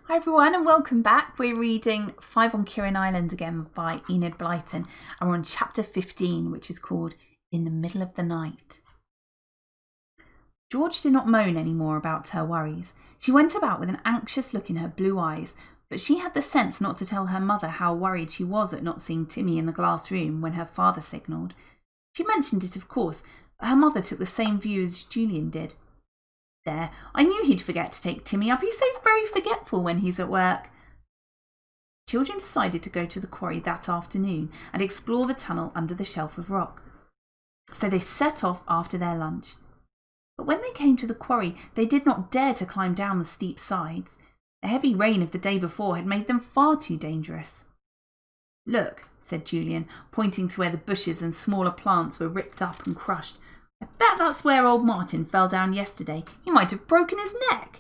Hi everyone and welcome back. We're reading 5 on Kirrin Island again by Enid Blyton and we're on chapter 15, which is called In the Middle of the Night. George did not moan any more about her worries. She went about with an anxious look in her blue eyes, but she had the sense not to tell her mother how worried she was at not seeing Timmy in the glass room when her father signalled. She mentioned it, of course, but her mother took the same view as Julian did. There, I knew he'd forget to take Timmy up. He's so very forgetful when he's at work. Children decided to go to the quarry that afternoon and explore the tunnel under the shelf of rock. So they set off after their lunch. But when they came to the quarry, they did not dare to climb down the steep sides. The heavy rain of the day before had made them far too dangerous. Look, said Julian, pointing to where the bushes and smaller plants were ripped up and crushed. I bet that's where old Martin fell down yesterday. He might have broken his neck.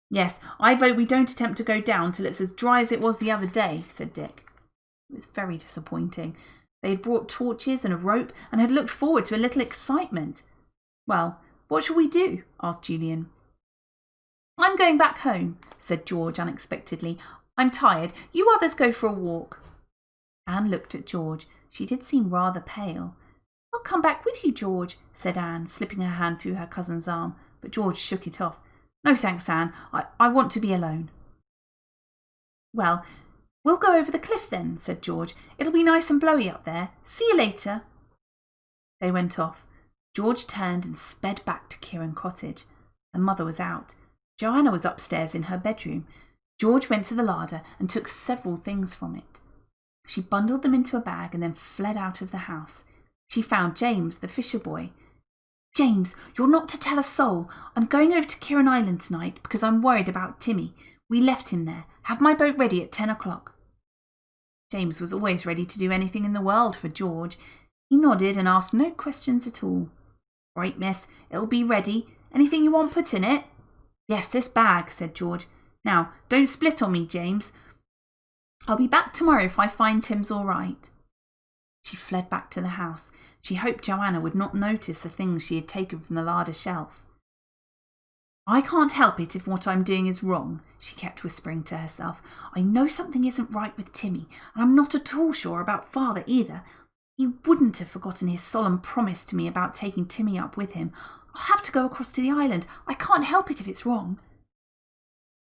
Yes, I vote we don't attempt to go down till it's as dry as it was the other day, said Dick. It was very disappointing. They had brought torches and a rope and had looked forward to a little excitement. Well, what shall we do? Asked Julian. I'm going back home, said George unexpectedly. I'm tired. You others go for a walk. Anne looked at George. She did seem rather pale. I'll come back with you, George, said Anne, slipping her hand through her cousin's arm, but George shook it off. No thanks, Anne. I want to be alone. Well, we'll go over the cliff then, said George. It'll be nice and blowy up there. See you later. They went off. George turned and sped back to Kirrin Cottage. Her mother was out. Joanna was upstairs in her bedroom. George went to the larder and took several things from it. She bundled them into a bag and then fled out of the house. She found James, the fisher boy. James, you're not to tell a soul. I'm going over to Kirrin Island tonight because I'm worried about Timmy. We left him there. Have my boat ready at 10 o'clock. James was always ready to do anything in the world for George. He nodded and asked no questions at all. Right, miss, it'll be ready. Anything you want put in it? Yes, this bag, said George. Now, don't split on me, James. I'll be back tomorrow if I find Tim's all right. She fled back to the house. She hoped Joanna would not notice the things she had taken from the larder shelf. I can't help it if what I'm doing is wrong, she kept whispering to herself. I know something isn't right with Timmy, and I'm not at all sure about Father either. He wouldn't have forgotten his solemn promise to me about taking Timmy up with him. I'll have to go across to the island. I can't help it if it's wrong.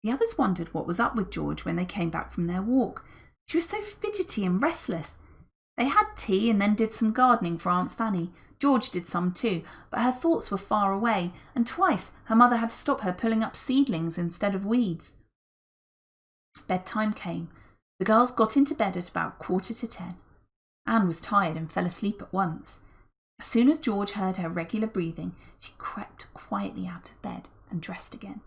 The others wondered what was up with George when they came back from their walk. She was so fidgety and restless. They had tea and then did some gardening for Aunt Fanny. George did some too, but her thoughts were far away, and twice her mother had to stop her pulling up seedlings instead of weeds. Bedtime came. The girls got into bed at about 9:45. Anne was tired and fell asleep at once. As soon as George heard her regular breathing, she crept quietly out of bed and dressed again.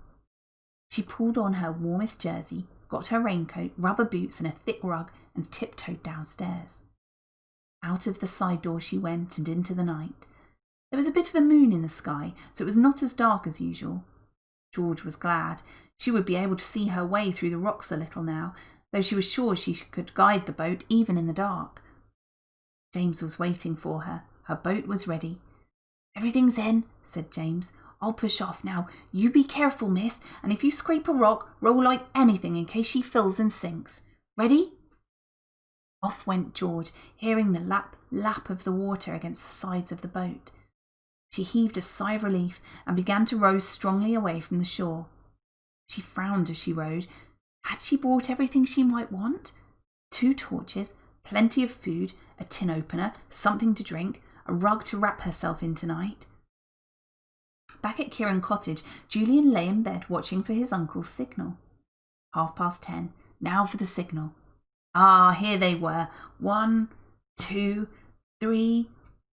She pulled on her warmest jersey, got her raincoat, rubber boots and a thick rug, and tiptoed downstairs. Out of the side door she went and into the night. There was a bit of a moon in the sky, so it was not as dark as usual. George was glad. She would be able to see her way through the rocks a little now, though she was sure she could guide the boat even in the dark. James was waiting for her. Her boat was ready. Everything's in, said James. I'll push off now. You be careful, miss, and if you scrape a rock, roll like anything in case she fills and sinks. Ready? Off went George, hearing the lap, lap of the water against the sides of the boat. She heaved a sigh of relief and began to row strongly away from the shore. She frowned as she rowed. Had she brought everything she might want? 2 torches, plenty of food, a tin opener, something to drink, a rug to wrap herself in tonight. Back at Kirrin Cottage, Julian lay in bed watching for his uncle's signal. 10:30. Now for the signal. Ah, here they were. 1, 2, 3,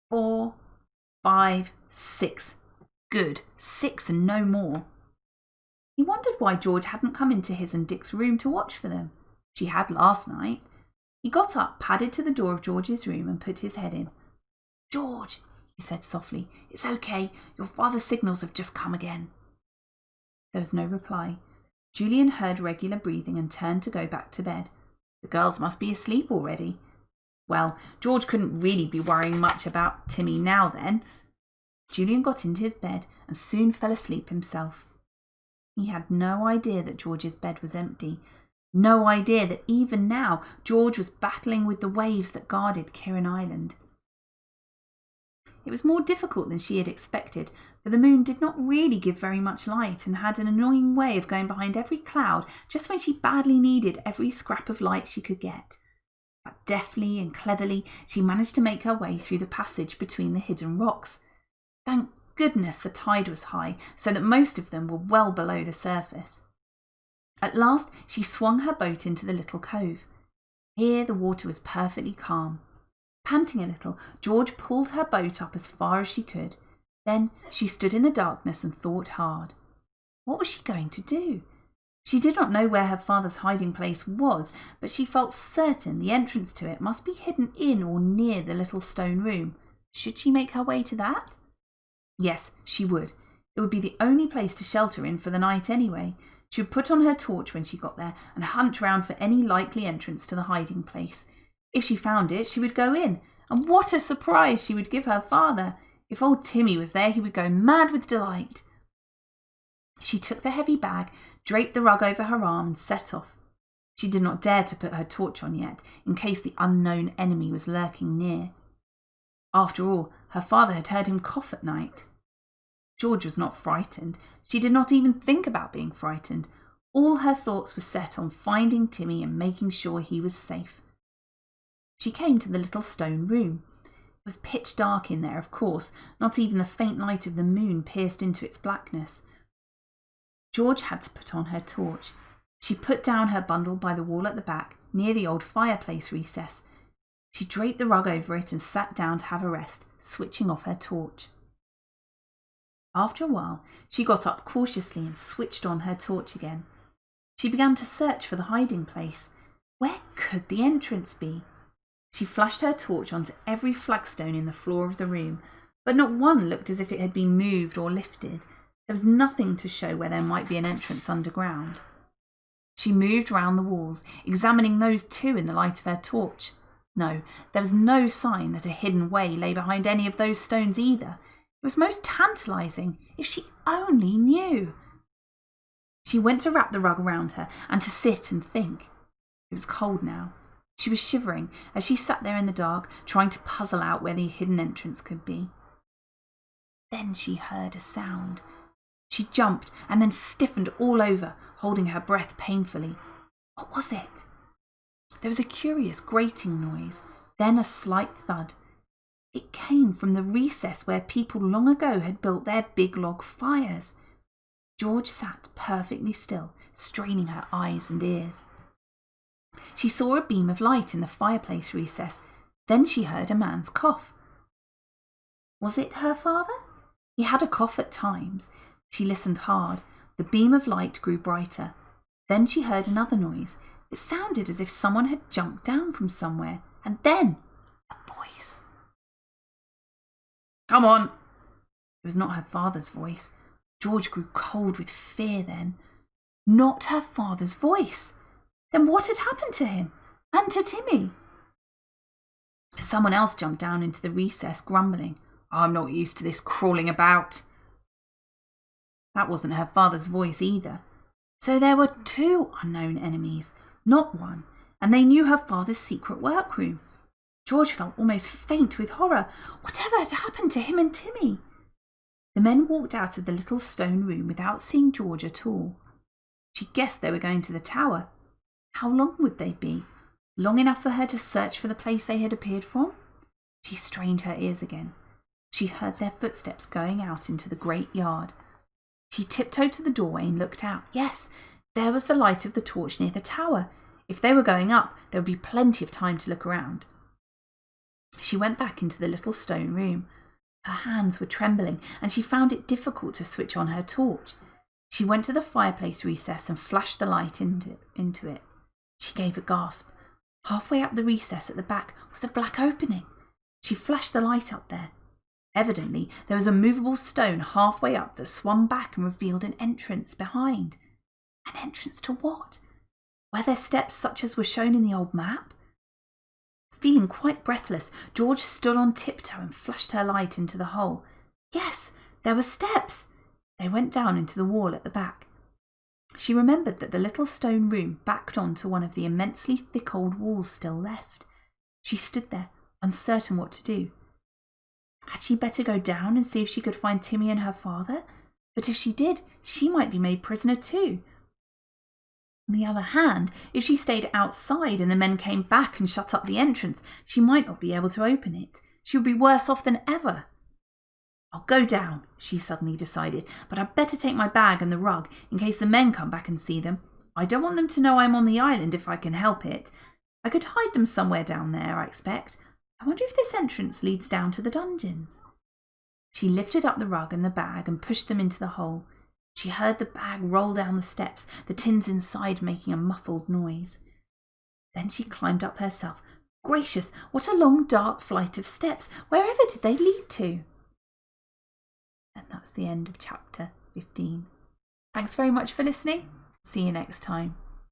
4, 5, 6. Good. 6 and no more. He wondered why George hadn't come into his and Dick's room to watch for them. She had last night. He got up, padded to the door of George's room and put his head in. George, he said softly, it's okay. Your father's signals have just come again. There was no reply. Julian heard regular breathing and turned to go back to bed. The girls must be asleep already. Well, George couldn't really be worrying much about Timmy now then. Julian got into his bed and soon fell asleep himself. He had no idea that George's bed was empty. No idea that even now George was battling with the waves that guarded Kirrin Island. It was more difficult than she had expected, for the moon did not really give very much light and had an annoying way of going behind every cloud just when she badly needed every scrap of light she could get. But deftly and cleverly she managed to make her way through the passage between the hidden rocks. Thank goodness the tide was high, so that most of them were well below the surface. At last she swung her boat into the little cove. Here the water was perfectly calm. Panting a little, George pulled her boat up as far as she could. Then she stood in the darkness and thought hard. What was she going to do? She did not know where her father's hiding place was, but she felt certain the entrance to it must be hidden in or near the little stone room. Should she make her way to that? Yes, she would. It would be the only place to shelter in for the night anyway. She would put on her torch when she got there and hunt round for any likely entrance to the hiding place. If she found it, she would go in. And what a surprise she would give her father! If old Timmy was there, he would go mad with delight. She took the heavy bag, draped the rug over her arm and set off. She did not dare to put her torch on yet, in case the unknown enemy was lurking near. After all, her father had heard him cough at night. George was not frightened. She did not even think about being frightened. All her thoughts were set on finding Timmy and making sure he was safe. She came to the little stone room. It was pitch dark in there, of course. Not even the faint light of the moon pierced into its blackness. George had to put on her torch. She put down her bundle by the wall at the back, near the old fireplace recess. She draped the rug over it and sat down to have a rest, switching off her torch. After a while, she got up cautiously and switched on her torch again. She began to search for the hiding place. Where could the entrance be? She flashed her torch onto every flagstone in the floor of the room, but not one looked as if it had been moved or lifted. There was nothing to show where there might be an entrance underground. She moved round the walls, examining those too in the light of her torch. No, there was no sign that a hidden way lay behind any of those stones either. It was most tantalising. If she only knew. She went to wrap the rug around her and to sit and think. It was cold now. She was shivering as she sat there in the dark, trying to puzzle out where the hidden entrance could be. Then she heard a sound. She jumped and then stiffened all over, holding her breath painfully. What was it? There was a curious grating noise, then a slight thud. It came from the recess where people long ago had built their big log fires. George sat perfectly still, straining her eyes and ears. She saw a beam of light in the fireplace recess. Then she heard a man's cough. Was it her father? He had a cough at times. She listened hard. The beam of light grew brighter. Then she heard another noise. It sounded as if someone had jumped down from somewhere. And then a voice. Come on! It was not her father's voice. George grew cold with fear then. Not her father's voice. Then what had happened to him? And to Timmy? Someone else jumped down into the recess, grumbling. I'm not used to this crawling about. That wasn't her father's voice either. So there were two unknown enemies, not one, and they knew her father's secret workroom. George felt almost faint with horror. Whatever had happened to him and Timmy? The men walked out of the little stone room without seeing George at all. She guessed they were going to the tower. How long would they be? Long enough for her to search for the place they had appeared from? She strained her ears again. She heard their footsteps going out into the great yard. She tiptoed to the doorway and looked out. Yes, there was the light of the torch near the tower. If they were going up, there would be plenty of time to look around. She went back into the little stone room. Her hands were trembling, and she found it difficult to switch on her torch. She went to the fireplace recess and flashed the light into it. She gave a gasp. Halfway up the recess at the back was a black opening. She flashed the light up there. Evidently, there was a movable stone halfway up that swung back and revealed an entrance behind. An entrance to what? Were there steps such as were shown in the old map? Feeling quite breathless, George stood on tiptoe and flashed her light into the hole. Yes, there were steps. They went down into the wall at the back. She remembered that the little stone room backed onto one of the immensely thick old walls still left. She stood there, uncertain what to do. Had she better go down and see if she could find Timmy and her father? But if she did, she might be made prisoner too. On the other hand, if she stayed outside and the men came back and shut up the entrance, she might not be able to open it. She would be worse off than ever. I'll go down, she suddenly decided, but I'd better take my bag and the rug in case the men come back and see them. I don't want them to know I'm on the island if I can help it. I could hide them somewhere down there, I expect. I wonder if this entrance leads down to the dungeons. She lifted up the rug and the bag and pushed them into the hole. She heard the bag roll down the steps, the tins inside making a muffled noise. Then she climbed up herself. Gracious, what a long dark flight of steps! Wherever did they lead to? And that's the end of chapter 15. Thanks very much for listening. See you next time.